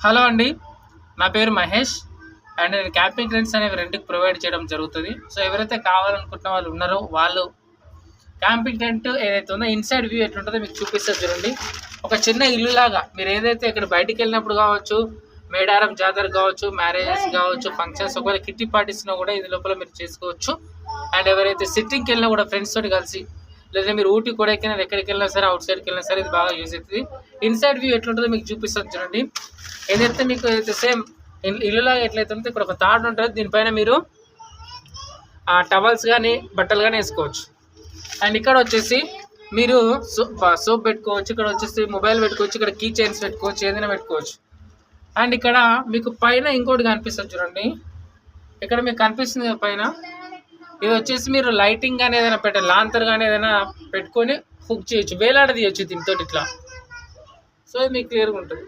Hello అండి. నా పేరు మహేష్ అండ్ నేను క్యాంపింగ్ టెంట్స్ అనేవి రెంట్‌కి ప్రొవైడ్ చేయడం జరుగుతది. సో, ఎవరైతే కావాలనుకుంటున్న వాళ్ళు ఉన్నారో వాళ్ళు క్యాంపింగ్ టెంట్ ఏదైతే ఉందో ఇన్‌సైడ్ వ్యూ ఎట్లుంటదో మీకు చూపిస్తా చూడండి. ఒక చిన్న ఇల్లులాగా మీరు ఏదైతే ఇక్కడ బయటికెళ్ళినప్పుడు కావచ్చు, మేడారం జాతర కావచ్చు, మ్యారేజెస్ కావచ్చు, ఫంక్షన్స్ ఒకవేళ కిట్టి పార్టీస్‌లో కూడా ఇది లోపల మీరు చేసుకోవచ్చు. అండ్ ఎవరైతే సిట్టింగ్‌కెళ్ళినా కూడా ఫ్రెండ్స్ తోటి కలిసి లేదా మీరు ఊటీ, కొడైకెనాల్ ఎక్కడికెళ్ళినా సరే ఔట్ సైడ్‌కెళ్ళినా సరే ఇది బాగా యూజ్ అవుతది. ఇన్‌సైడ్ వ్యూ ఎట్లుంటదో మీకు చూపిస్తాను చూడండి. ఏదైతే మీకు అయితే సేమ్ ఇల్లులాగా ఎట్లయితే ఉందో ఇక్కడ ఒక తాడు ఉంటుంది. దీనిపైన మీరు టవల్స్ కానీ బట్టలు కానీ వేసుకోవచ్చు. అండ్ ఇక్కడ వచ్చేసి మీరు సోప్ పెట్టుకోవచ్చు. ఇక్కడ వచ్చేసి మొబైల్ పెట్టుకోవచ్చు. ఇక్కడ కీ చైన్స్ పెట్టుకోవచ్చు. ఏదైనా పెట్టుకోవచ్చు. అండ్ ఇక్కడ మీకు పైన ఇంకోటి కనిపిస్తుంది చూడండి. ఇక్కడ మీకు కనిపిస్తుంది కదా పైన, ఇది వచ్చేసి మీరు లైటింగ్ కానీ ఏదైనా పెట్టాలి, లాంతర్ కానీ ఏదైనా పెట్టుకొని హుక్ చేయొచ్చు, వేలాడదీయచ్చు దీంతో ఇట్లా. సో ఇది మీకు క్లియర్గా ఉంటుంది.